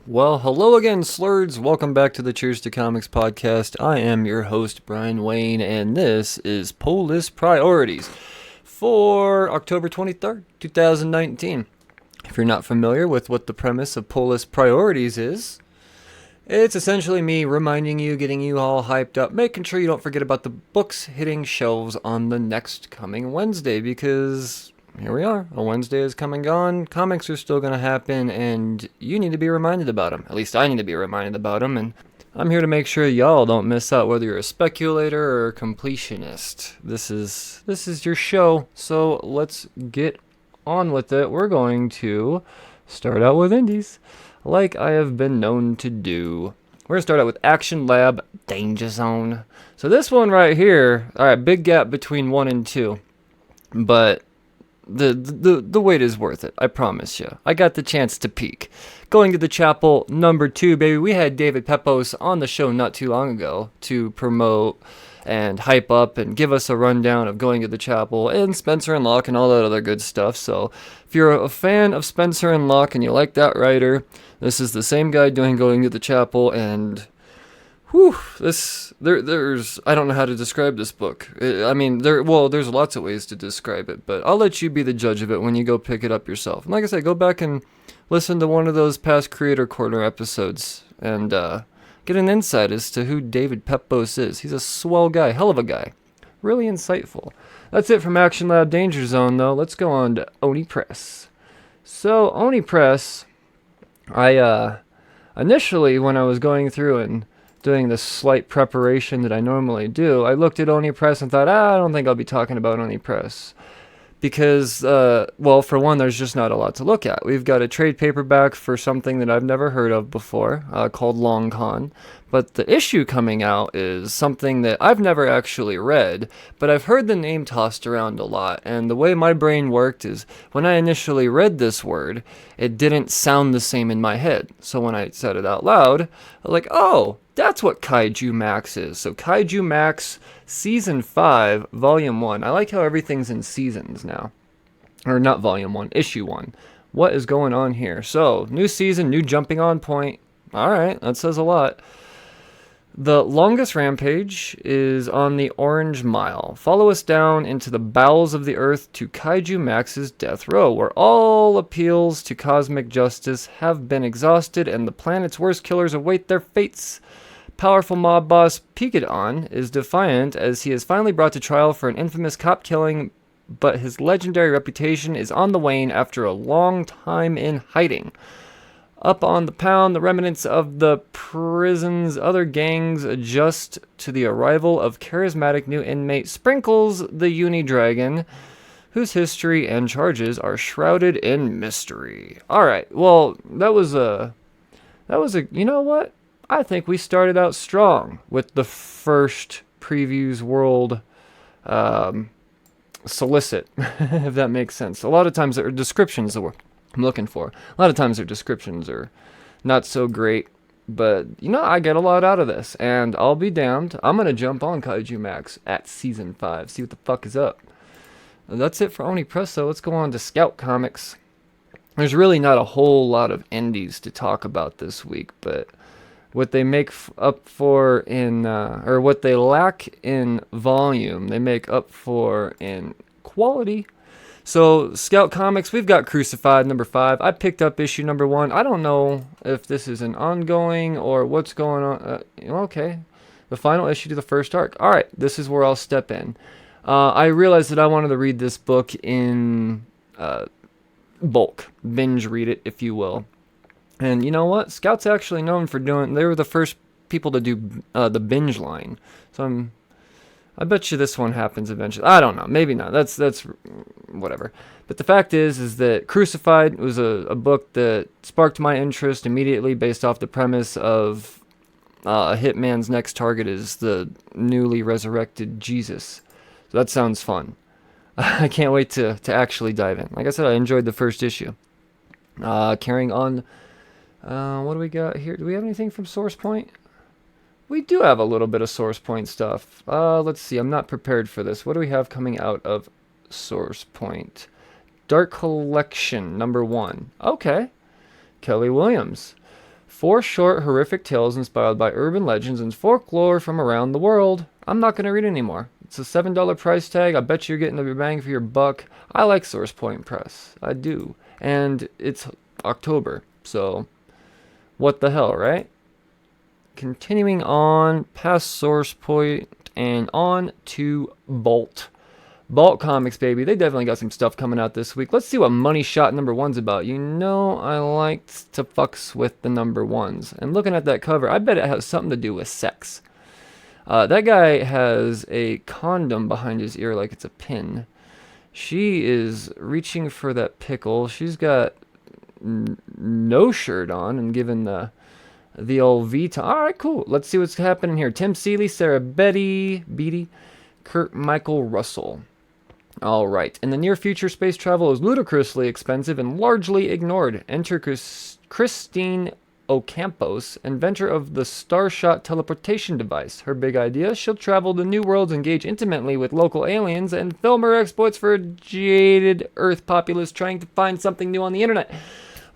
Well, hello again, Slurds. Welcome back to the Cheers to Comics podcast. I am your host, Brian Wayne, and this is Pull List Priorities for October 23rd, 2019. If you're not familiar with what the premise of Pull List Priorities is, it's essentially me reminding you, getting you all hyped up, making sure you don't forget about the books hitting shelves on the next coming Wednesday, because here we are. A Wednesday is come and gone. Comics are still going to happen, and you need to be reminded about them. At least I need to be reminded about them, and I'm here to make sure y'all don't miss out, whether you're a speculator or a completionist. This is your show, so let's get on with it. We're going to start out with indies, like I have been known to do. We're going to start out with Action Lab Danger Zone. So this one right here, alright, big gap between 1 and 2, but the wait is worth it, I promise you. I got the chance to peek. Going to the Chapel number 2, baby. We had David Pepos on the show not too long ago to promote and hype up and give us a rundown of Going to the Chapel and Spencer and Locke and all that other good stuff. So if you're a fan of Spencer and Locke and you like that writer, this is the same guy doing Going to the Chapel, and there's I don't know how to describe this book. I mean, there's lots of ways to describe it, but I'll let you be the judge of it when you go pick it up yourself. And like I said, go back and listen to one of those past Creator Corner episodes and get an insight as to who David Pepos is. He's a swell guy, hell of a guy, really insightful. That's it from Action Lab Danger Zone, though. Let's go on to Oni Press. So Oni Press, I initially, when I was going through and doing the slight preparation that I normally do, I looked at Oni Press and thought, I don't think I'll be talking about Oni Press. Because, for one, there's just not a lot to look at. We've got a trade paperback for something that I've never heard of before, called Long Con. But the issue coming out is something that I've never actually read, but I've heard the name tossed around a lot. And the way my brain worked is, when I initially read this word, it didn't sound the same in my head. So when I said it out loud, I was like, oh, that's what Kaiju Max is. So Kaiju Max Season 5, Volume 1. I like how everything's in seasons now. Or not Volume 1, Issue 1. What is going on here? So, new season, new jumping on point. Alright, that says a lot. The longest rampage is on the Orange Mile. Follow us down into the bowels of the earth to Kaiju Max's death row, where all appeals to cosmic justice have been exhausted and the planet's worst killers await their fates. Powerful mob boss Picadon is defiant as he is finally brought to trial for an infamous cop killing, but his legendary reputation is on the wane after a long time in hiding. Up on the pound, the remnants of the prison's other gangs adjust to the arrival of charismatic new inmate Sprinkles the Uni-Dragon, whose history and charges are shrouded in mystery. Alright, well, that was a, you know what? I think we started out strong with the first Previews World solicit, if that makes sense. A lot of times there are descriptions that I'm looking for. A lot of times their descriptions are not so great, but, I get a lot out of this, and I'll be damned. I'm going to jump on Kaiju Max at Season 5, see what the fuck is up. That's it for Oni Press, so let's go on to Scout Comics. There's really not a whole lot of indies to talk about this week, but what they make up for in, or what they lack in volume, they make up for in quality. So, Scout Comics, we've got Crucified number 5. I picked up issue number 1. I don't know if this is an ongoing or what's going on. Okay. The final issue to the first arc. Alright, this is where I'll step in. I realized that I wanted to read this book in bulk. Binge read it, if you will. And you know what? Scout's actually known for they were the first people to do the binge line. So I bet you this one happens eventually. I don't know. Maybe not. That's whatever. But the fact is that Crucified was a book that sparked my interest immediately based off the premise of a hitman's next target is the newly resurrected Jesus. So that sounds fun. I can't wait to actually dive in. Like I said, I enjoyed the first issue. Carrying on. What do we got here? Do we have anything from Source Point? We do have a little bit of Source Point stuff. Let's see. I'm not prepared for this. What do we have coming out of Source Point? Dark Collection, number 1. Okay. Kelly Williams. 4 short, horrific tales inspired by urban legends and folklore from around the world. I'm not going to read anymore. It's a $7 price tag. I bet you're getting a bang for your buck. I like Source Point Press. I do. And it's October, so what the hell, right? Continuing on past Source Point and on to Bolt. Bolt Comics, baby. They definitely got some stuff coming out this week. Let's see what Money Shot #1's about. You know I like to fucks with the #1s. And looking at that cover, I bet it has something to do with sex. That guy has a condom behind his ear like it's a pin. She is reaching for that pickle. She's got no shirt on and giving the old V to. All right, cool. Let's see what's happening here. Tim Seeley, Sarah Beatty, Kurt Michael Russell. All right. In the near future, space travel is ludicrously expensive and largely ignored. Enter Christine Ocampos, inventor of the Starshot teleportation device. Her big idea: she'll travel to new worlds, engage intimately with local aliens, and film her exploits for a jaded Earth populace trying to find something new on the internet.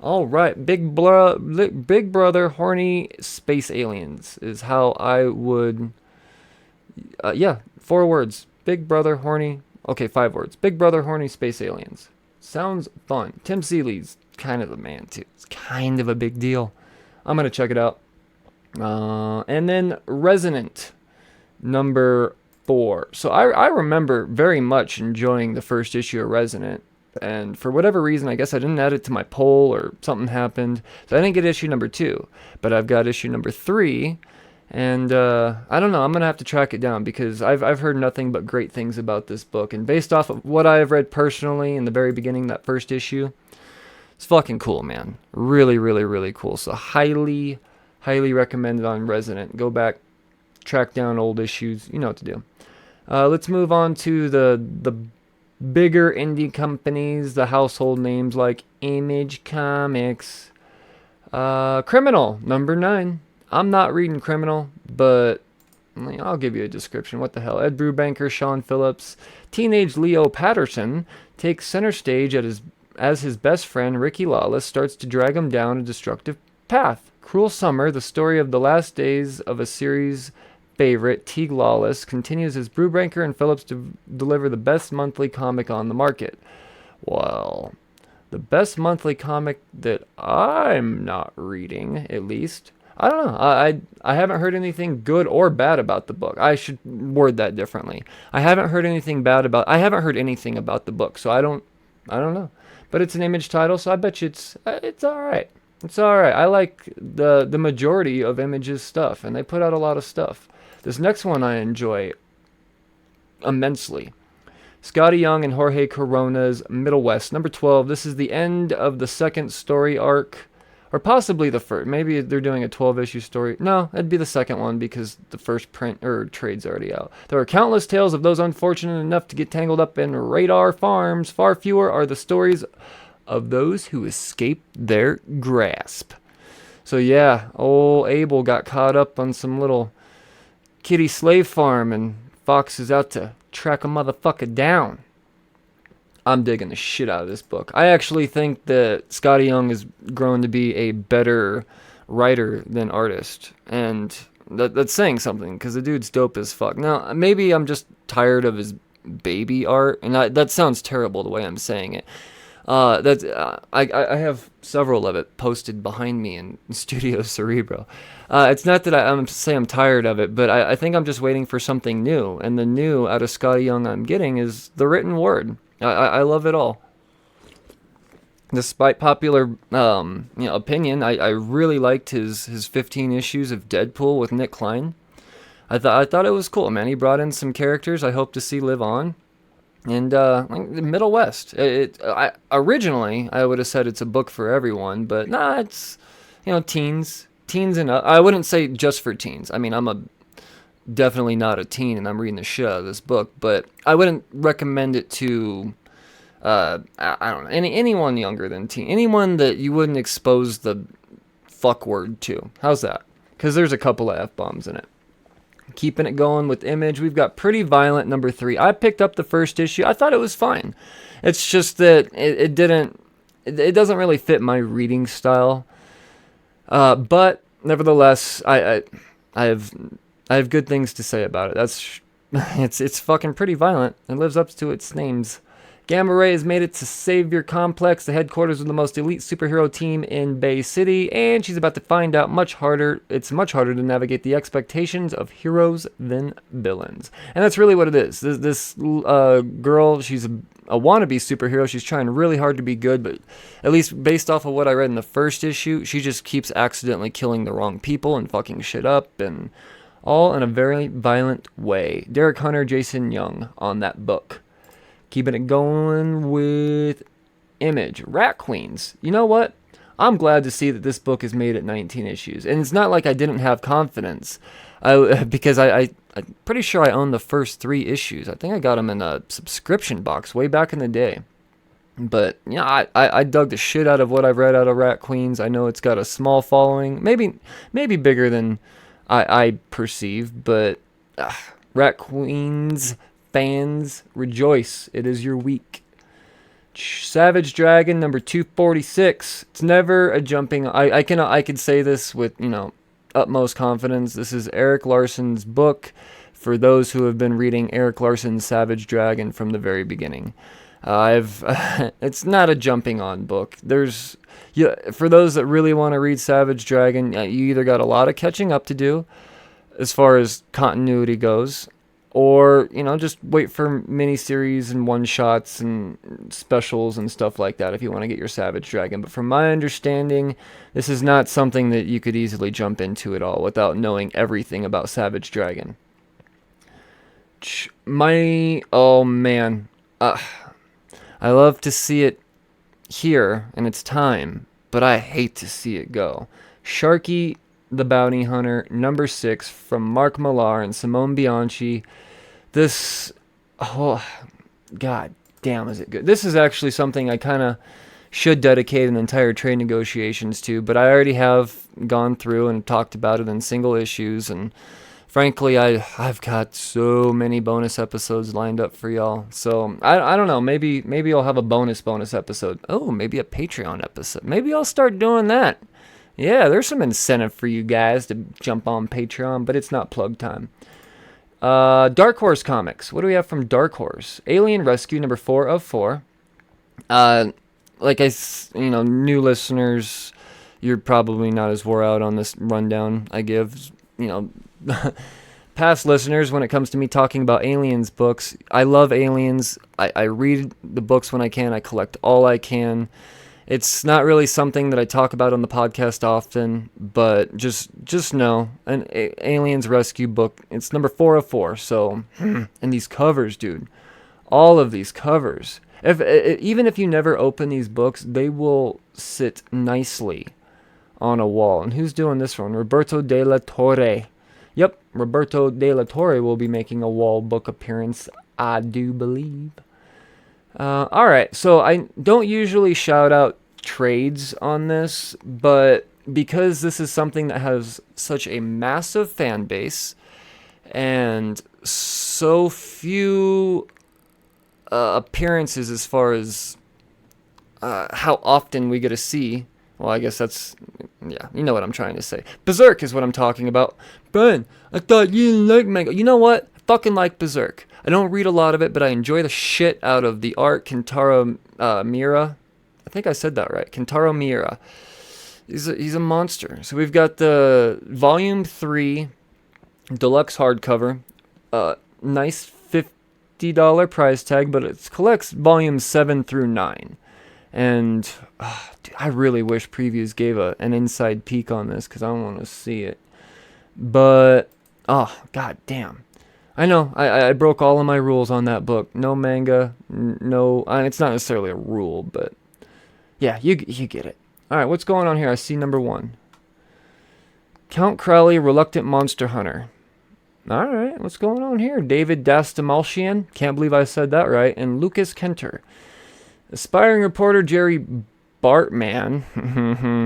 All right, Big Brother horny space aliens is how I would. 4 words. Big Brother horny. Okay, 5 words. Big Brother horny space aliens. Sounds fun. Tim Seeley's kind of the man too. It's kind of a big deal. I'm gonna check it out. And then Resonant #4. So I remember very much enjoying the first issue of Resonant. And for whatever reason, I guess I didn't add it to my poll or something happened. So I didn't get issue #2. But I've got issue #3. And I don't know. I'm going to have to track it down because I've heard nothing but great things about this book. And based off of what I have read personally in the very beginning, that first issue, it's fucking cool, man. Really, really, really cool. So highly, highly recommended on Resonant. Go back, track down old issues. You know what to do. Let's move on to the bigger indie companies, the household names like Image Comics. Criminal, #9. I'm not reading Criminal, but I'll give you a description. What the hell? Ed Brubaker, Sean Phillips, teenage Leo Patterson takes center stage as his best friend Ricky Lawless starts to drag him down a destructive path. Cruel Summer, the story of the last days of a series favorite, Teague Lawless, continues as Brubaker and Phillips deliver the best monthly comic on the market. Well, the best monthly comic that I'm not reading, at least. I don't know. I haven't heard anything good or bad about the book. I should word that differently. I haven't heard anything about the book, so I don't know. But it's an Image title, so I bet you it's all right. It's all right. I like the majority of Image's stuff, and they put out a lot of stuff. This next one I enjoy immensely. Scotty Young and Jorge Corona's Middlewest, #12. This is the end of the second story arc. Or possibly the first. Maybe they're doing a 12-issue story. No, it'd be the second one because the first print or trade's already out. There are countless tales of those unfortunate enough to get tangled up in radar farms. Far fewer are the stories of those who escaped their grasp. So yeah, old Abel got caught up on some little kitty slave farm and Fox is out to track a motherfucker down. I'm digging the shit out of this book. I actually think that Scotty Young has grown to be a better writer than artist. And that's saying something, because the dude's dope as fuck. Now, maybe I'm just tired of his baby art, and that sounds terrible the way I'm saying it. I have several of it posted behind me in Studio Cerebro. It's not that I'm tired of it, but I think I'm just waiting for something new. And the new out of Scotty Young I'm getting is the written word. I love it all. Despite popular opinion, I really liked his 15 issues of Deadpool with Nick Klein. I thought it was cool, man. He brought in some characters I hope to see live on. And Middlewest. Originally I would have said it's a book for everyone, but nah, it's teens and up. I wouldn't say just for teens. I mean, I'm definitely not a teen, and I'm reading the shit out of this book, but I wouldn't recommend it to I don't know, anyone younger than teen, anyone that you wouldn't expose the fuck word to. How's that? Because there's a couple of F-bombs in it. Keeping it going with Image, we've got Pretty Violent #3. I picked up the first issue. I thought it was fine. It's just that it doesn't really fit my reading style. But nevertheless, I have I have good things to say about it. It's fucking pretty violent. It lives up to its names. Gamma Ray has made it to Savior Complex, the headquarters of the most elite superhero team in Bay City, and she's about to find out it's much harder to navigate the expectations of heroes than villains. And that's really what it is. This girl, she's a wannabe superhero. She's trying really hard to be good, but at least based off of what I read in the first issue, she just keeps accidentally killing the wrong people and fucking shit up, and all in a very violent way. Derek Hunter, Jason Young on that book. Keeping it going with Image. Rat Queens. You know what? I'm glad to see that this book is made at 19 issues. And it's not like I didn't have confidence. Because I'm pretty sure I own the first 3 issues. I think I got them in a subscription box way back in the day. But, you know, I dug the shit out of what I've read out of Rat Queens. I know it's got a small following. Maybe bigger than I perceive. But Rat Queens fans, rejoice. It is your week. Savage Dragon number 246. It's never a jumping. I can say this with, utmost confidence. This is Eric Larson's book for those who have been reading Eric Larson's Savage Dragon from the very beginning. It's not a jumping on book. For those that really want to read Savage Dragon, you either got a lot of catching up to do as far as continuity goes, or, just wait for miniseries and one-shots and specials and stuff like that if you want to get your Savage Dragon. But from my understanding, this is not something that you could easily jump into at all without knowing everything about Savage Dragon. Oh man. I love to see it here, and it's time, but I hate to see it go. Sharky the Bounty Hunter, number 6, from Mark Millar and Simone Bianchi. God damn, is it good. This is actually something I kind of should dedicate an entire trade negotiations to, but I already have gone through and talked about it in single issues, and frankly, I've got so many bonus episodes lined up for y'all. So, I don't know, maybe I'll have a bonus episode. Oh, maybe a Patreon episode. Maybe I'll start doing that. Yeah, there's some incentive for you guys to jump on Patreon, but it's not plug time. Dark Horse Comics. What do we have from Dark Horse? Alien Rescue, number 4 of 4. New listeners, you're probably not as wore out on this rundown I give. Past listeners, when it comes to me talking about Aliens books, I love Aliens. I read the books when I can. I collect all I can. It's not really something that I talk about on the podcast often, but just know, an Aliens Rescue book, it's number 4 of 4, so, and these covers, dude, all of these covers, even if you never open these books, they will sit nicely on a wall. And who's doing this one? Roberto de la Torre. Yep, Roberto de la Torre will be making a wall book appearance, I do believe. Alright, so I don't usually shout out trades on this, but because this is something that has such a massive fan base and so few appearances as far as how often we get to see, well, I guess that's, yeah, you know what I'm trying to say. Berserk is what I'm talking about. Ben, I thought you didn't like manga. You know what? I fucking like Berserk. I don't read a lot of it, but I enjoy the shit out of the art. Kentaro Miura. I think I said that right. Kentaro Miura. He's a monster. So we've got the Volume 3 Deluxe hardcover. Nice $50 price tag, but it collects Volumes 7 through 9. And dude, I really wish Previews gave an inside peek on this because I want to see it. But, god damn. I know, I broke all of my rules on that book. No manga, no, it's not necessarily a rule, but yeah, you get it. Alright, what's going on here? I see number 1. Count Crowley, Reluctant Monster Hunter. Alright, what's going on here? David Dastamalchian, can't believe I said that right, and Lucas Kenter. Aspiring reporter Jerry Bartman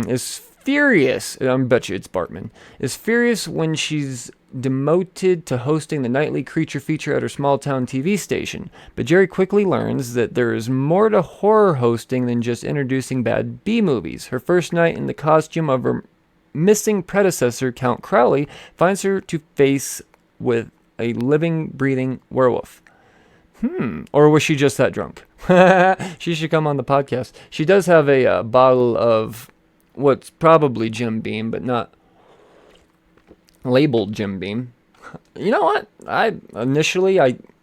is furious, I bet you it's Bartman, is furious when she's demoted to hosting the nightly creature feature at her small town TV station. But Jerry quickly learns that there is more to horror hosting than just introducing bad B-movies. Her first night in the costume of her missing predecessor, Count Crowley, finds her to face with a living, breathing werewolf. Or was she just that drunk? She should come on the podcast. She does have a bottle of what's probably Jim Beam, but not labeled Jim Beam. You know what? I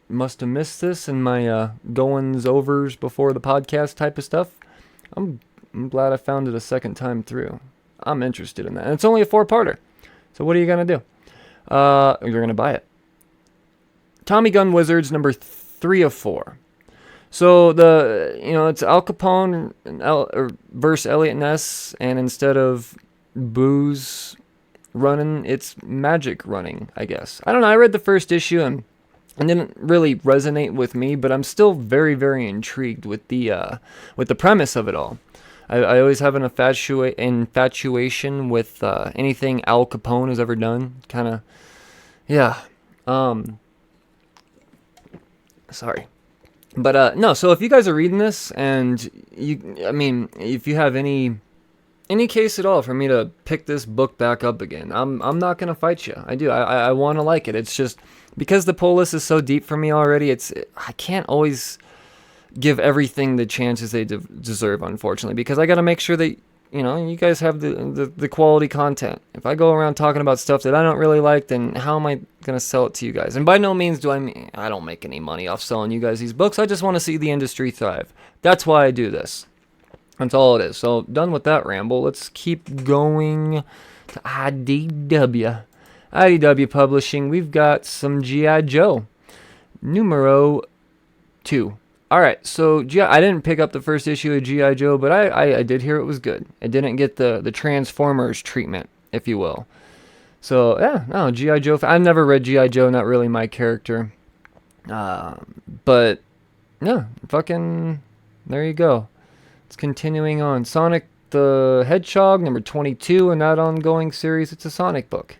must have missed this in my goings overs before the podcast type of stuff. I'm glad I found it a second time through. I'm interested in that. And it's only a 4-parter. So what are you going to do? You're going to buy it. Tommy Gun Wizards, number 3 of 4. So it's Al Capone versus Elliot Ness, and instead of booze running, it's magic running, I guess. I don't know. I read the first issue and it didn't really resonate with me, but I'm still very, very intrigued with the premise of it all. I always have an infatuation with anything Al Capone has ever done. Kind of, yeah. Sorry. But no, so if you guys are reading this and if you have any case at all for me to pick this book back up again, I'm not going to fight you. I do. I want to like it. It's just because the pull list is so deep for me already, I can't always give everything the chances they deserve, unfortunately, because I got to make sure that you guys have the quality content. If I go around talking about stuff that I don't really like, then how am I going to sell it to you guys? And by no means I don't make any money off selling you guys these books. I just want to see the industry thrive. That's why I do this. That's all it is. So done with that ramble. Let's keep going to IDW. IDW Publishing. We've got some G.I. Joe. Numero 2. Alright, so I didn't pick up the first issue of G.I. Joe, but I did hear it was good. It didn't get the Transformers treatment, if you will. So, yeah, no, G.I. Joe. I've never read G.I. Joe, not really my character. But, yeah, fucking, there you go. It's continuing on. Sonic the Hedgehog, number 22 in that ongoing series. It's a Sonic book,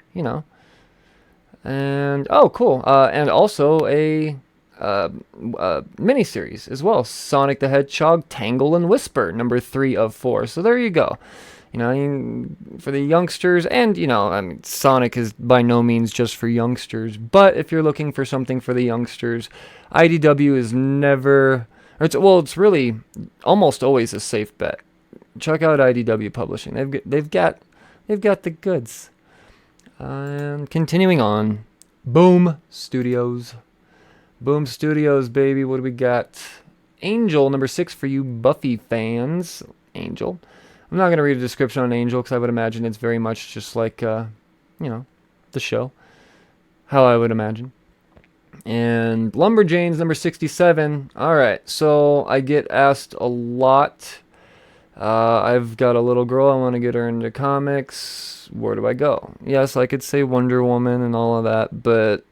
And, oh, cool. And also a miniseries as well. Sonic the Hedgehog, Tangle and Whisper, number 3 of 4. So there you go. For the youngsters, and Sonic is by no means just for youngsters, but if you're looking for something for the youngsters, IDW is never, it's really almost always a safe bet. Check out IDW Publishing. They've got the goods. And continuing on, Boom Studios. Boom Studios, baby. What do we got? Angel, number 6 for you Buffy fans. Angel. I'm not going to read a description on Angel because I would imagine it's very much just like, the show. How I would imagine. And Lumberjanes, number 67. Alright, so I get asked a lot. I've got a little girl. I want to get her into comics. Where do I go? Yes, I could say Wonder Woman and all of that, but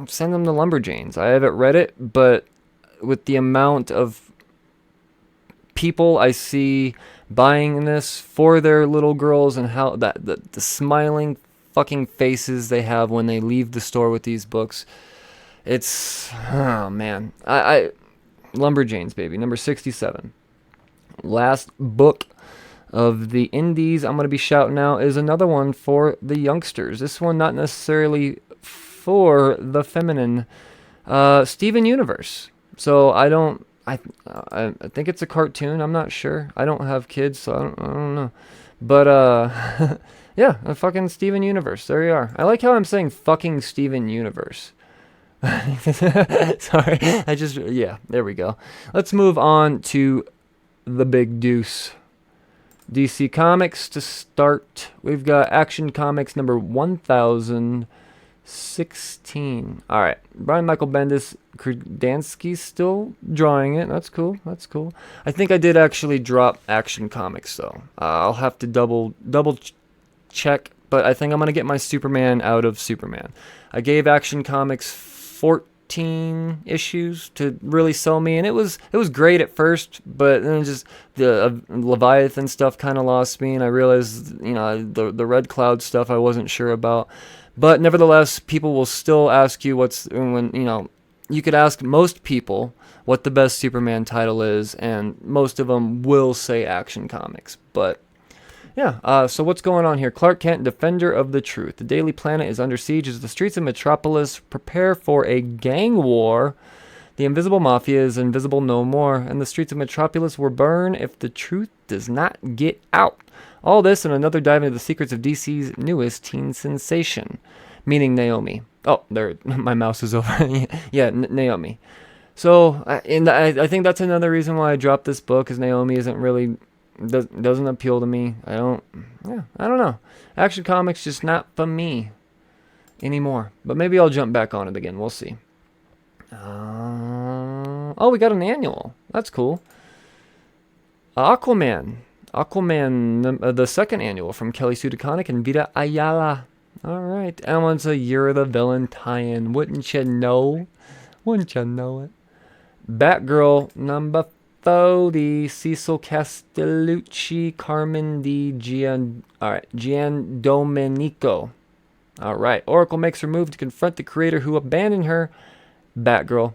send them to Lumberjanes. I haven't read it, but with the amount of people I see buying this for their little girls and how the smiling fucking faces they have when they leave the store with these books, it's, oh man. I Lumberjanes, baby, number 67. Last book of the indies I'm going to be shouting out is another one for the youngsters. This one not necessarily for the feminine, Steven Universe. So I think it's a cartoon. I'm not sure. I don't have kids, so I don't know. But yeah, a fucking Steven Universe. There you are. I like how I'm saying fucking Steven Universe. Sorry, there we go. Let's move on to the big deuce. DC Comics to start. We've got Action Comics number 1016. All right, Brian Michael Bendis, Krasinski's still drawing it. That's cool. I think I did actually drop Action Comics though. I'll have to double check, but I think I'm gonna get my Superman out of Superman. I gave Action Comics 14 issues to really sell me, and it was great at first, but then just the Leviathan stuff kind of lost me, and I realized the Red Cloud stuff I wasn't sure about. But nevertheless, people will still ask you you could ask most people what the best Superman title is, and most of them will say Action Comics. But Yeah, so what's going on here? Clark Kent, defender of the truth. The Daily Planet is under siege as the streets of Metropolis prepare for a gang war. The invisible mafia is invisible no more, and the streets of Metropolis will burn if the truth does not get out. All this and another dive into the secrets of DC's newest teen sensation, meaning Naomi. Oh, there, my mouse is over. Yeah, Naomi. So, I think that's another reason why I dropped this book, is Naomi isn't really, doesn't appeal to me. I don't know. Action comics just not for me anymore. But maybe I'll jump back on it again. We'll see. Oh, we got an annual. That's cool. Aquaman, the second annual from Kelly Sue DeConnick and Vita Ayala. All right, that one's a Year of the Villain tie-in. Wouldn't you know? Wouldn't you know it? Batgirl number 40, Cecil Castellucci, Carmen Giandomenico. All right, Oracle makes her move to confront the creator who abandoned her, Batgirl.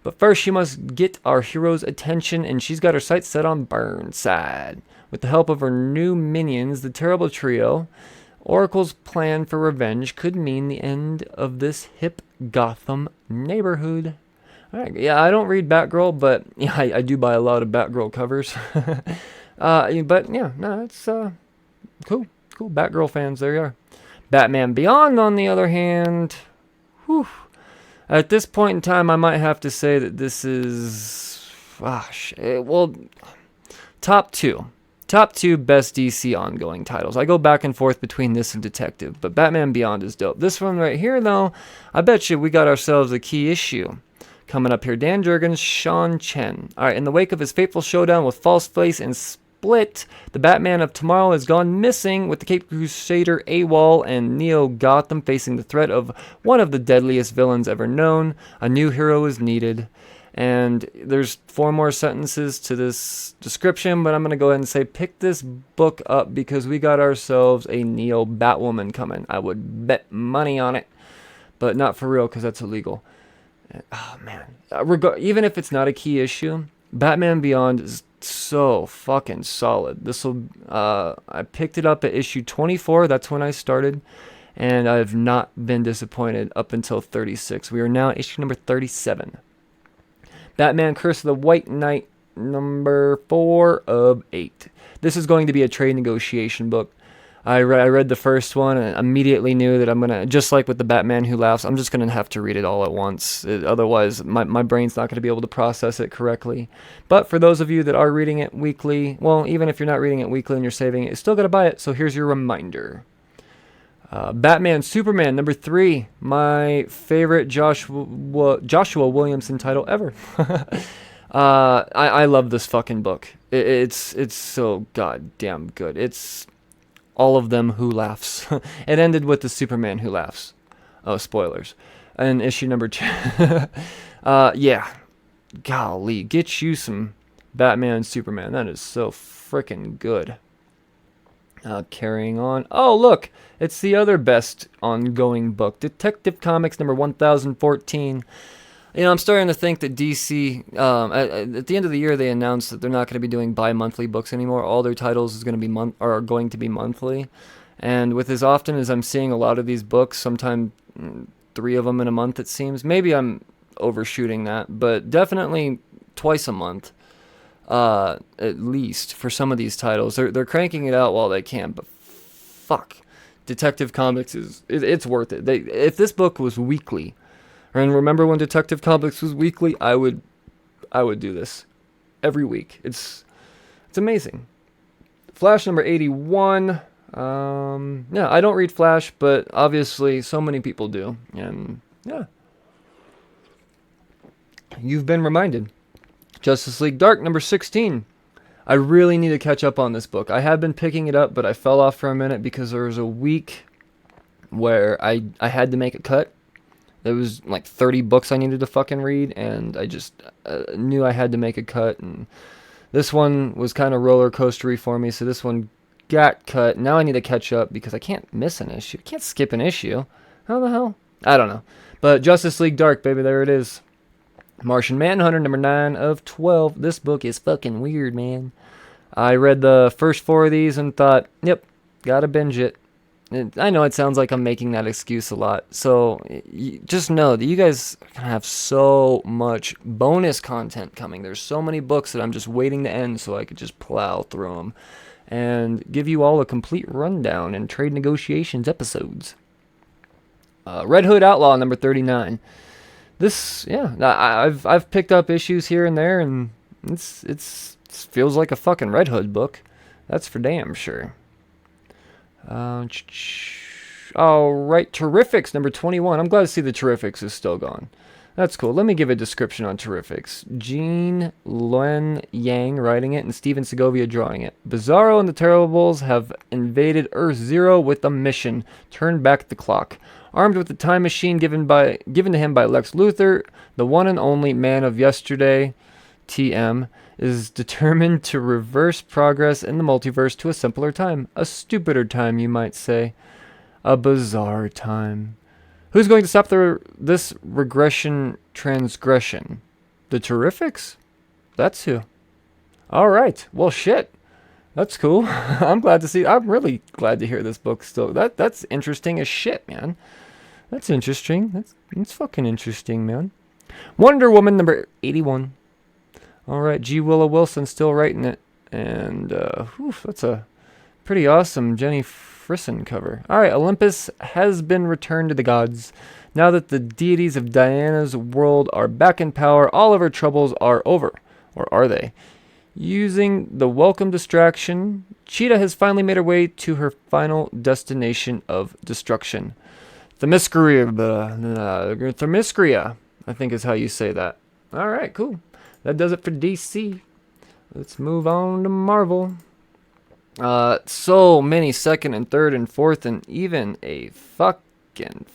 But first, she must get our hero's attention, and she's got her sights set on Burnside. With the help of her new minions, the Terrible Trio, Oracle's plan for revenge could mean the end of this hip Gotham neighborhood. All right, yeah, I don't read Batgirl, but yeah, I do buy a lot of Batgirl covers. But yeah, no, it's cool. Batgirl fans, there you are. Batman Beyond, on the other hand, whew. At this point in time, I might have to say that this is, top two best DC ongoing titles. I go back and forth between this and Detective, but Batman Beyond is dope. This one right here, though, I bet you we got ourselves a key issue coming up here. Dan Jurgens, Sean Chen. All right, in the wake of his fateful showdown with False Face and Split, the Batman of tomorrow has gone missing, with the Caped Crusader AWOL and Neo Gotham facing the threat of one of the deadliest villains ever known. A new hero is needed. And there's 4 more sentences to this description, but I'm going to go ahead and say pick this book up because we got ourselves a Neo Batwoman coming. I would bet money on it, but not for real because that's illegal. Oh, man. Even if it's not a key issue, Batman Beyond is so fucking solid. I picked it up at issue 24. That's when I started, and I've not been disappointed up until 36. We are now at issue number 37. Batman Curse of the White Knight, number 4 of 8. This is going to be a trade negotiation book. I read the first one and immediately knew that I'm going to, just like with the Batman Who Laughs, I'm just going to have to read it all at once. Otherwise, my brain's not going to be able to process it correctly. But for those of you that are reading it weekly, well, even if you're not reading it weekly and you're saving it, you still got to buy it. So here's your reminder. Batman Superman, number 3. My favorite Joshua Williamson title ever. I love this fucking book. It's so goddamn good. It's all of them Who Laughs. It ended with the Superman Who Laughs. Oh, spoilers. And issue number 2. Yeah. Golly, get you some Batman Superman. That is so freaking good. Carrying on. Oh, look. It's the other best ongoing book. Detective Comics number 1014. You know, I'm starting to think that DC, at the end of the year, they announced that they're not going to be doing bi-monthly books anymore. All their titles are going to be monthly. And with as often as I'm seeing a lot of these books, sometimes 3 of them in a month, it seems. Maybe I'm overshooting that, but definitely twice a month, at least, for some of these titles. They're cranking it out while they can, but fuck. Detective Comics it's worth it. If this book was weekly, and remember when Detective Comics was weekly, I would do this every week. It's amazing. Flash number 81. Yeah, I don't read Flash, but obviously so many people do. And yeah. You've been reminded. Justice League Dark number 16. I really need to catch up on this book. I have been picking it up, but I fell off for a minute because there was a week where I had to make a cut. There was like 30 books I needed to fucking read, and I just knew I had to make a cut. And this one was kind of roller coastery for me, so this one got cut. Now I need to catch up because I can't miss an issue. I can't skip an issue. How the hell? I don't know. But Justice League Dark, baby, there it is. Martian Manhunter, number 9 of 12. This book is fucking weird, man. I read the first 4 of these and thought, yep, gotta binge it. I know it sounds like I'm making that excuse a lot. So just know that you guys are gonna have so much bonus content coming. There's so many books that I'm just waiting to end so I could just plow through them and give you all a complete rundown in trade negotiations episodes. Red Hood Outlaw number 39. This, yeah, I've picked up issues here and there, and it feels like a fucking Red Hood book. That's for damn sure. All right, Terrifics number 21. I'm glad to see the Terrifics is still gone. That's cool. Let me give a description on Terrifics. Gene Luen Yang writing it and Steven Segovia drawing it. Bizarro and the Terribles have invaded Earth Zero with a mission: turn back the clock. Armed with the time machine given to him by Lex Luthor, the one and only Man of Yesterday, TM, is determined to reverse progress in the multiverse to a simpler time. A stupider time, you might say. A bizarre time. Who's going to stop this regression transgression? The Terrifics? That's who. All right. Well, shit. That's cool. I'm really glad to hear this book still. That's interesting as shit, man. That's interesting. That's fucking interesting, man. Wonder Woman number 81. All right, G. Willow Wilson still writing it, and that's a pretty awesome Jenny Frisson cover. All right, Olympus has been returned to the gods. Now that the deities of Diana's world are back in power, all of her troubles are over, or are they? Using the welcome distraction, Cheetah has finally made her way to her final destination of destruction. Themyscira, I think is how you say that. All right, cool. That does it for DC. Let's move on to Marvel. So many second and third and fourth and even a fucking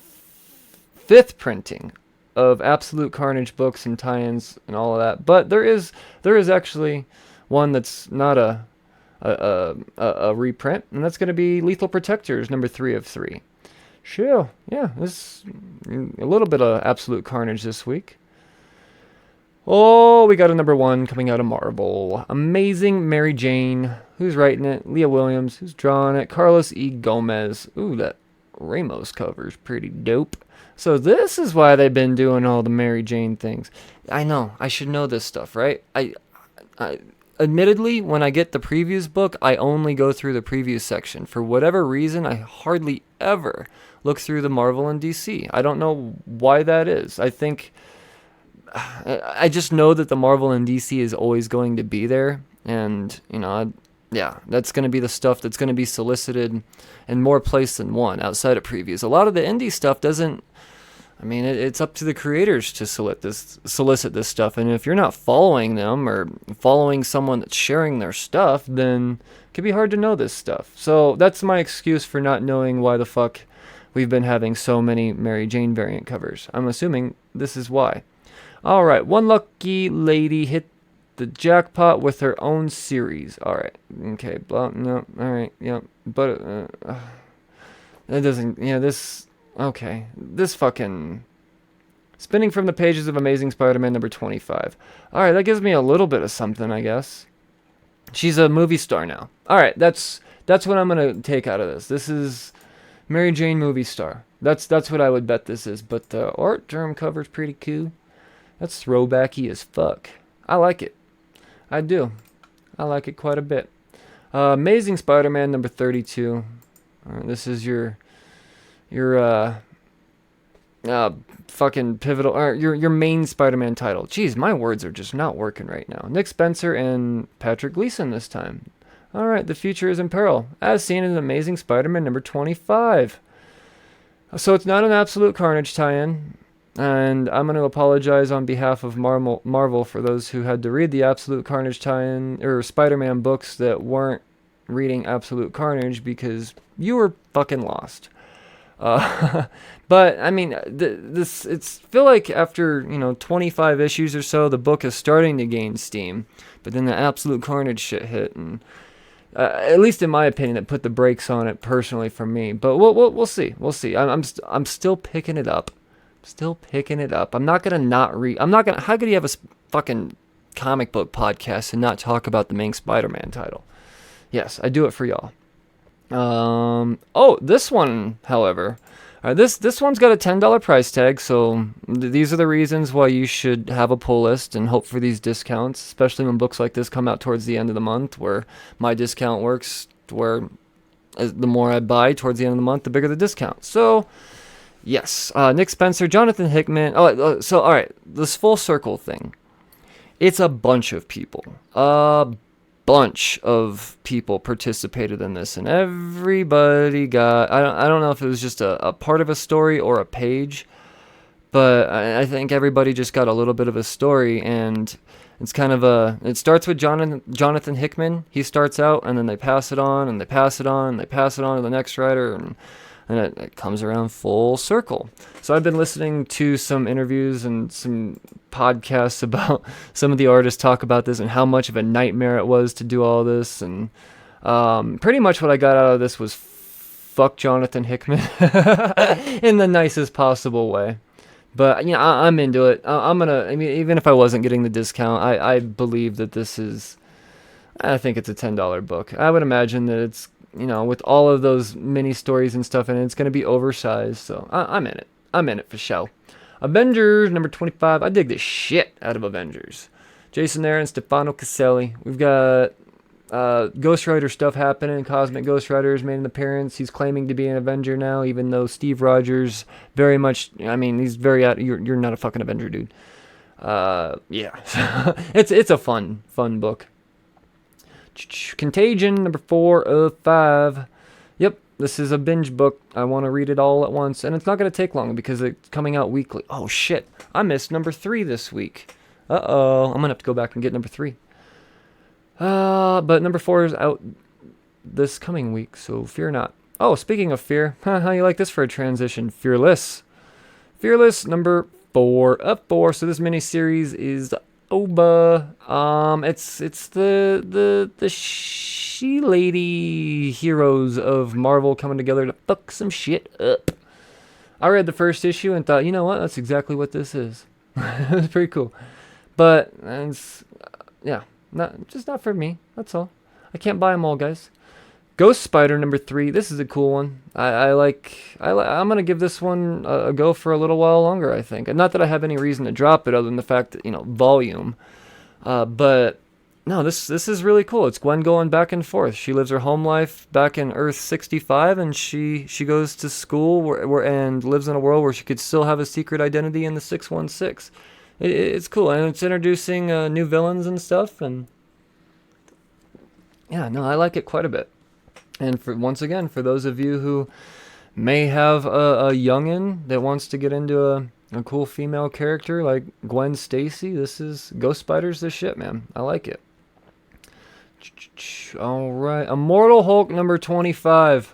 fifth printing of Absolute Carnage books and tie-ins and all of that. But there is actually one that's not a reprint, and that's going to be Lethal Protectors number 3 of 3. Sure, yeah, this a little bit of Absolute Carnage this week. Oh, we got a number 1 coming out of Marvel. Amazing Mary Jane. Who's writing it? Leah Williams. Who's drawing it? Carlos E. Gomez. Ooh, that Ramos cover's pretty dope. So this is why they've been doing all the Mary Jane things. I know. I should know this stuff, right? I admittedly, when I get the previews book, I only go through the previews section. For whatever reason, I hardly ever look through the Marvel and DC. I don't know why that is. I just know that the Marvel and DC is always going to be there. And, that's going to be the stuff that's going to be solicited in more place than one outside of previews. A lot of the indie stuff doesn't... it's up to the creators to solicit this stuff. And if you're not following them or following someone that's sharing their stuff, then it can be hard to know this stuff. So that's my excuse for not knowing why the fuck we've been having so many Mary Jane variant covers. I'm assuming this is why. All right, one lucky lady hit the jackpot with her own series. All right, okay, no, all right, yeah, but that doesn't, this, okay, this fucking spinning from the pages of Amazing Spider-Man number 25. All right, that gives me a little bit of something, I guess. She's a movie star now. All right, that's what I'm gonna take out of this. This is Mary Jane movie star. That's what I would bet this is. But the art term cover's pretty cool. That's throwbacky as fuck. I like it. I do. I like it quite a bit. Amazing Spider-Man number 32. This is your fucking pivotal, or your main Spider-Man title. Jeez, my words are just not working right now. Nick Spencer and Patrick Gleason this time. All right, the future is in peril, as seen in Amazing Spider-Man number 25. So it's not an Absolute Carnage tie-in. And I'm going to apologize on behalf of Marvel for those who had to read the Absolute Carnage tie-in or Spider-Man books that weren't reading Absolute Carnage because you were fucking lost. But it's feel like after 25 issues or so, the book is starting to gain steam. But then the Absolute Carnage shit hit, and at least in my opinion, it put the brakes on it personally for me. But we'll see. We'll see. I'm still picking it up. I'm not gonna not read. I'm not gonna. How could you have a fucking comic book podcast and not talk about the main Spider-Man title. Yes, I do it for y'all. This one, however, this one's got a $10 price tag, so these are the reasons why you should have a pull list and hope for these discounts, especially when books like this come out towards the end of the month, where my discount works, where the more I buy towards the end of the month, the bigger the discount. So, yes, Nick Spencer, Jonathan Hickman. So, all right, this full circle thing. It's a bunch of people. Bunch of people participated in this, and everybody got, I don't know if it was just a part of a story or a page, but I think everybody just got a little bit of a story, and it's kind of it starts with Jonathan Hickman. He starts out, and then they pass it on, and they pass it on, and they pass it on to the next writer, and it comes around full circle. So I've been listening to some interviews and some podcasts about some of the artists talk about this and how much of a nightmare it was to do all this. And pretty much what I got out of this was fuck Jonathan Hickman in the nicest possible way. But, you know, I'm into it. Even if I wasn't getting the discount, I believe that I think it's a $10 book. I would imagine that it's, you know, with all of those mini stories and stuff in it, it's going to be oversized. So I'm in it. I'm in it for show. Avengers number 25. I dig the shit out of Avengers. Jason Aaron, Stefano Caselli. We've got Ghost Rider stuff happening. Cosmic Ghost Rider has made an appearance. He's claiming to be an Avenger now, even though Steve Rogers very much, I mean, he's very out. You're not a fucking Avenger, dude. Yeah. It's a fun book. Contagion, number 4 of 5. Yep, this is a binge book. I want to read it all at once, and it's not going to take long because it's coming out weekly. Oh, shit. I missed number 3 this week. Uh-oh. I'm going to have to go back and get number 3. But number 4 is out this coming week, so fear not. Oh, speaking of fear, how you like this for a transition? Fearless. Fearless, number 4 of 4. So this miniseries is Oba. It's the she lady heroes of Marvel coming together to fuck some shit up. I read the first issue and thought, you know what? That's exactly what this is. It's pretty cool. But it's not for me. That's all. I can't buy them all, guys. Ghost Spider number 3. This is a cool one. I'm gonna give this one a go for a little while longer, I think. And not that I have any reason to drop it other than the fact that, you know, volume. But no, this is really cool. It's Gwen going back and forth. She lives her home life back in Earth 65, and she goes to school and lives in a world where she could still have a secret identity in the 616. It's cool, and it's introducing new villains and stuff, and yeah, no, I like it quite a bit. And once again, for those of you who may have a youngin' that wants to get into a cool female character like Gwen Stacy, this is Ghost Spider's the shit, man. I like it. All right, Immortal Hulk number 25.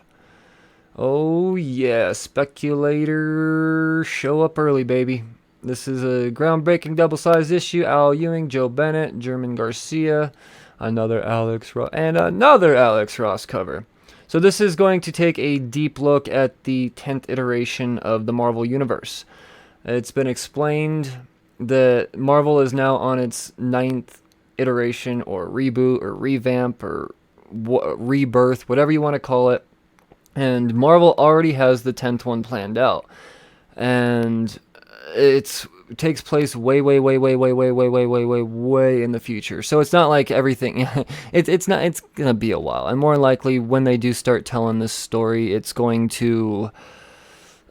Oh yeah, speculator, show up early, baby. This is a groundbreaking double-sized issue. Al Ewing, Joe Bennett, German Garcia, another Alex Ross cover. So this is going to take a deep look at the 10th iteration of the Marvel Universe. It's been explained that Marvel is now on its 9th iteration or reboot or revamp or rebirth, whatever you want to call it. And Marvel already has the 10th one planned out. And it takes place way in the future. So it's not like everything. It's gonna be a while, and more likely when they do start telling this story, it's going to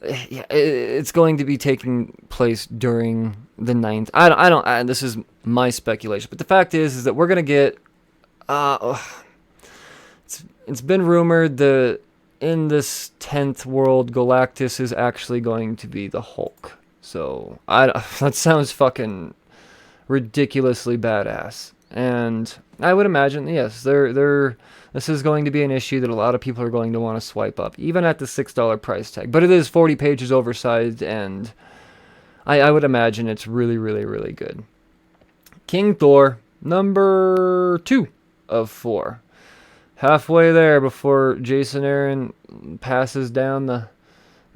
be taking place during the 9th. I don't. This is my speculation, but the fact is that we're gonna get. It's been rumored that in this 10th world, Galactus is actually going to be the Hulk. So that sounds fucking ridiculously badass, and I would imagine yes, this is going to be an issue that a lot of people are going to want to swipe up, even at the $6 price tag. But it is 40 pages oversized, and I would imagine it's really good. King Thor number 2 of 4, halfway there before Jason Aaron passes down the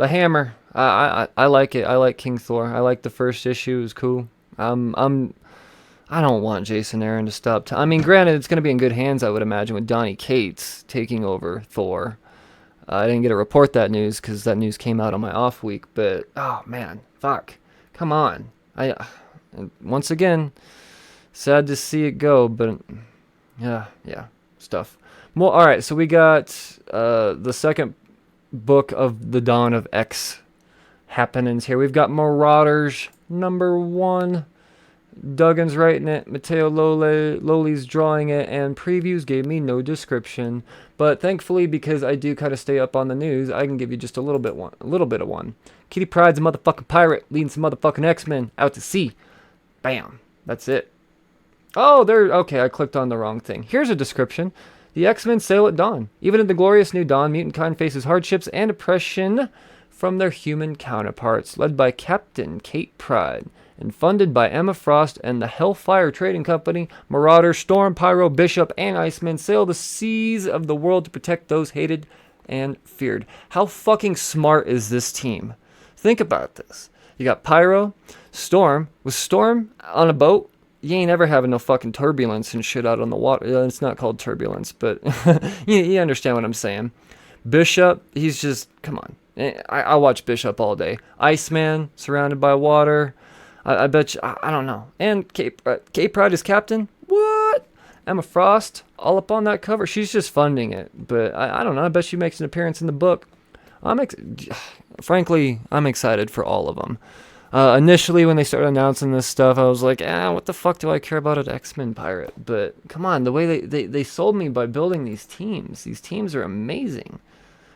hammer. I like it. I like King Thor. I like the first issue. It was cool. I I don't want Jason Aaron to stop. I mean, granted, it's going to be in good hands, I would imagine, with Donny Cates taking over Thor. I didn't get to report that news because that news came out on my off week. But, oh, man, fuck. Come on. Once again, sad to see it go, but yeah, stuff. Well, all right, so we got the second book of the Dawn of X happenings here. We've got Marauders #1. Duggan's writing it, Matteo Loli's drawing it, and previews gave me no description. But thankfully, because I do kind of stay up on the news, I can give you just a little bit of one. Kitty Pryde's a motherfucking pirate, leading some motherfucking X-Men out to sea. Bam. That's it. Oh, okay, I clicked on the wrong thing. Here's a description. The X-Men sail at dawn. Even in the glorious new dawn, mutant kind faces hardships and oppression from their human counterparts, led by Captain Kate Pryde and funded by Emma Frost and the Hellfire Trading Company. Marauder, Storm, Pyro, Bishop, and Iceman sail the seas of the world to protect those hated and feared. How fucking smart is this team? Think about this. You got Pyro, Storm. With Storm on a boat, you ain't ever having no fucking turbulence and shit out on the water. It's not called turbulence, but you understand what I'm saying. Bishop, he's just, come on. I watch Bishop all day. Iceman, surrounded by water. I bet you, I don't know. And Kate Pryde is captain? What? Emma Frost, all up on that cover. She's just funding it. But I don't know. I bet she makes an appearance in the book. Frankly, I'm excited for all of them. Initially, when they started announcing this stuff, I was like, what the fuck do I care about an X-Men pirate? But come on, the way they sold me by building these teams. These teams are amazing.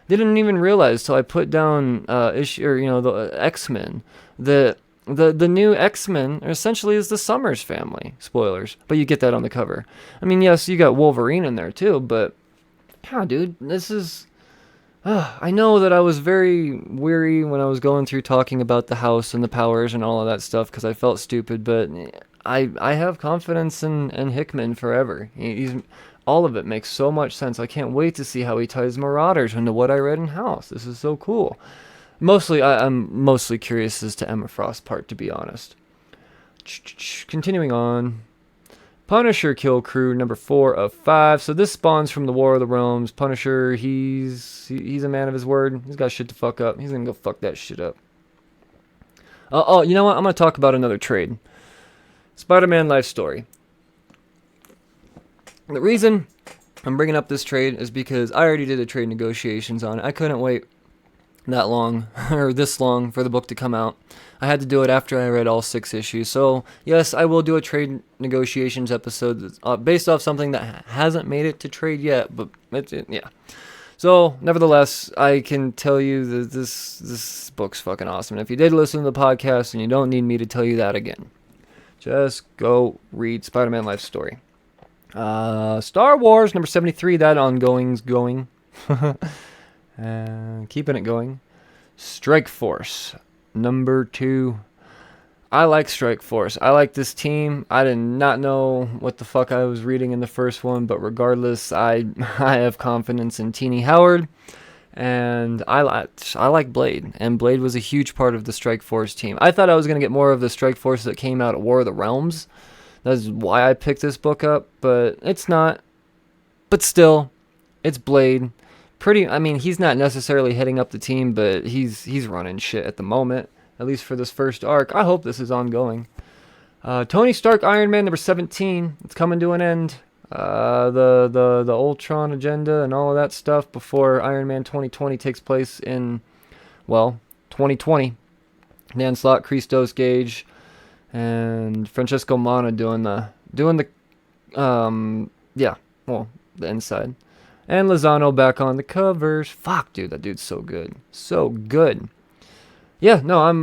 Didn't even realize till I put down the X-Men that the new X-Men essentially is the Summers family. Spoilers, but you get that on the cover. I mean, yes, you got Wolverine in there too, but yeah, dude, this is. I know that I was very weary when I was going through talking about the house and the powers and all of that stuff because I felt stupid, but I have confidence in Hickman forever. All of it makes so much sense. I can't wait to see how he ties Marauders into what I read in House. This is so cool. I'm mostly curious as to Emma Frost's part, to be honest. Continuing on. Punisher Kill Crew #4 of 5. So this spawns from the War of the Realms. Punisher, he's a man of his word. He's got shit to fuck up. He's gonna go fuck that shit up. You know what? I'm gonna talk about another trade. Spider-Man Life Story. The reason I'm bringing up this trade is because I already did the trade negotiations on it. I couldn't wait that long, or this long, for the book to come out. I had to do it after I read all 6 issues. So, yes, I will do a trade negotiations episode that's based off something that hasn't made it to trade yet, but yeah. So, nevertheless, I can tell you that this book's fucking awesome. And if you did listen to the podcast, and you don't need me to tell you that again, just go read Spider-Man Life Story. Star Wars #73, that ongoing's going. Keeping it going. Strike Force #2. I like Strike Force. I like this team. I did not know what the fuck I was reading in the first one, but regardless, I have confidence in Teenie Howard, and I like Blade, and Blade was a huge part of the Strike Force team. I thought I was going to get more of the Strike Force that came out at War of the Realms. That's why I picked this book up, but it's not. But still, it's Blade. He's not necessarily heading up the team, but he's running shit at the moment, at least for this first arc. I hope this is ongoing. Tony Stark Iron Man #17. It's coming to an end. The Ultron agenda and all of that stuff before Iron Man 2020 takes place in, 2020. Dan Slott, Christos Gage, and Francesco Mana doing the inside. And Lozano back on the covers. Fuck, dude, that dude's so good. So good. Yeah, no, I'm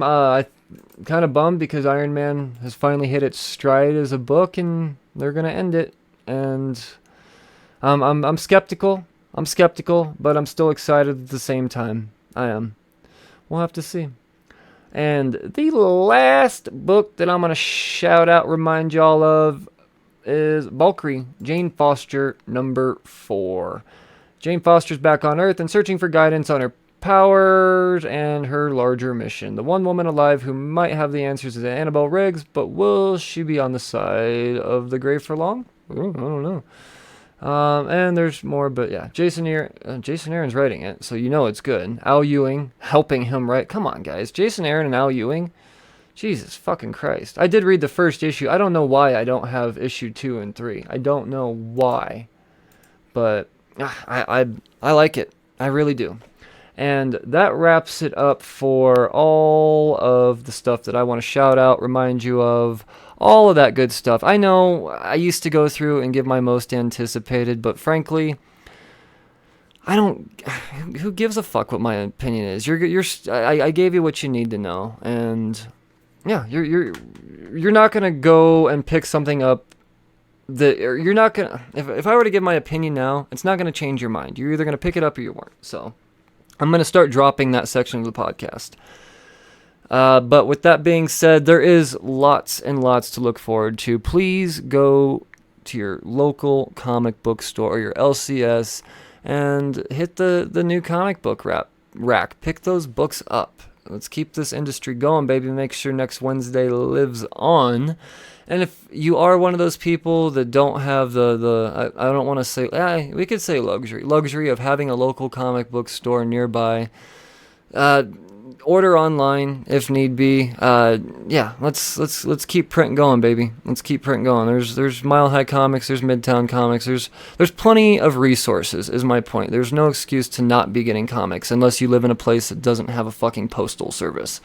kind of bummed because Iron Man has finally hit its stride as a book, and they're going to end it. And I'm skeptical. But I'm still excited at the same time. I am. We'll have to see. And the last book that I'm going to remind y'all of, is Valkyrie, Jane Foster #4. Jane Foster's back on Earth and searching for guidance on her powers and her larger mission. The one woman alive who might have the answers is Annabelle Riggs, but will she be on the side of the grave for long? Ooh, I don't know. And there's more, but yeah, Jason Aaron's writing it, so you know it's good. Al Ewing helping him write. Come on, guys. Jason Aaron and Al Ewing. Jesus fucking Christ. I did read the first issue. I don't know why I don't have issue 2 and 3. I don't know why. But I like it. I really do. And that wraps it up for all of the stuff that I want to shout out, remind you of, all of that good stuff. I know I used to go through and give my most anticipated, but frankly, I don't. Who gives a fuck what my opinion is? I gave you what you need to know, and yeah, you're not gonna go and pick something up that you're not gonna. If I were to give my opinion now, it's not gonna change your mind. You're either gonna pick it up or you weren't. So I'm gonna start dropping that section of the podcast. But with that being said, there is lots and lots to look forward to. Please go to your local comic book store, or your LCS, and hit the new comic book rack. Pick those books up. Let's keep this industry going, baby. Make sure next Wednesday lives on. And if you are one of those people that don't have I don't want to say, we could say luxury of having a local comic book store nearby, order online if need be. Let's keep printing going, baby. Let's keep printing going. There's Mile High Comics, there's Midtown Comics, there's plenty of resources, is my point. There's no excuse to not be getting comics unless you live in a place that doesn't have a fucking postal service.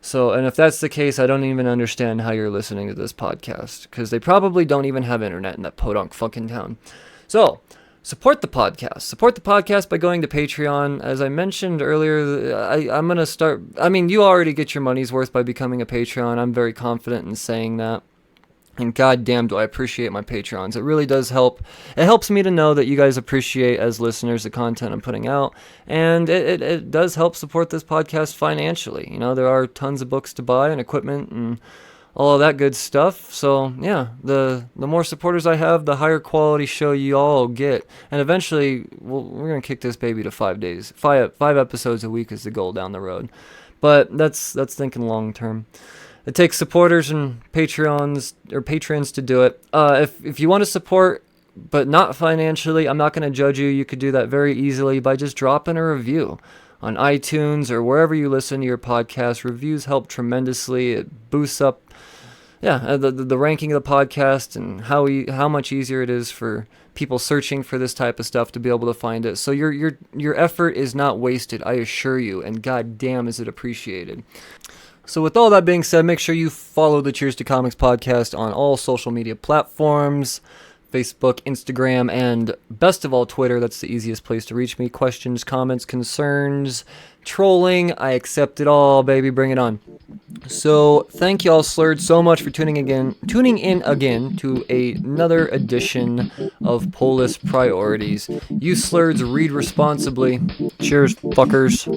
So, and if that's the case, I don't even understand how you're listening to this podcast, because they probably don't even have internet in that podunk fucking town. So, support the podcast. Support the podcast by going to Patreon. As I mentioned earlier, I'm going to start. I mean, you already get your money's worth by becoming a Patreon. I'm very confident in saying that. And goddamn, do I appreciate my Patreons. It really does help. It helps me to know that you guys appreciate, as listeners, the content I'm putting out. And it does help support this podcast financially. You know, there are tons of books to buy and equipment and all of that good stuff. So yeah, the more supporters I have, the higher quality show you all get. And eventually, we're gonna kick this baby to 5 days. Five episodes a week is the goal down the road. But that's thinking long term. It takes supporters and patrons to do it. If you want to support, but not financially, I'm not going to judge you. You could do that very easily by just dropping a review on iTunes or wherever you listen to your podcast. Reviews help tremendously. It boosts up, the ranking of the podcast, and how much easier it is for people searching for this type of stuff to be able to find it. So your effort is not wasted, I assure you, and goddamn is it appreciated. So with all that being said, make sure you follow the Cheers to Comics podcast on all social media platforms, Facebook, Instagram, and best of all, Twitter. That's the easiest place to reach me. Questions, comments, concerns, trolling, I accept it all, baby. Bring it on. So thank y'all, Slurred, so much for tuning in again to another edition of Polis Priorities. You Slurreds, read responsibly. Cheers, fuckers.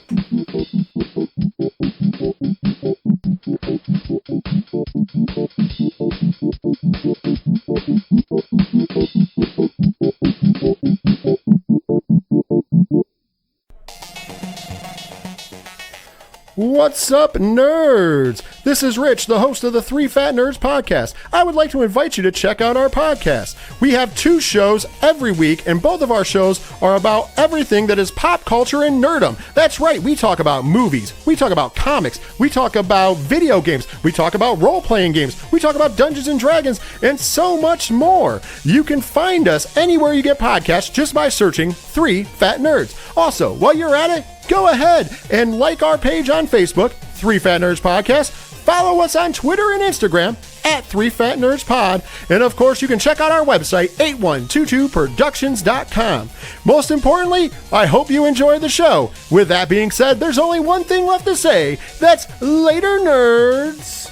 What's up, nerds? This is Rich, the host of the Three Fat Nerds podcast. I would like to invite you to check out our podcast. We have 2 shows every week, and both of our shows are about everything that is pop culture and nerdom. That's right, we talk about movies, we talk about comics, we talk about video games, we talk about role-playing games, we talk about Dungeons & Dragons, and so much more. You can find us anywhere you get podcasts just by searching 3 Fat Nerds. Also, while you're at it, go ahead and like our page on Facebook, 3 Fat Nerds Podcast. Follow us on Twitter and Instagram at 3 Fat Nerds Pod. And of course, you can check out our website, 8122productions.com. Most importantly, I hope you enjoyed the show. With that being said, there's only one thing left to say. That's later, nerds.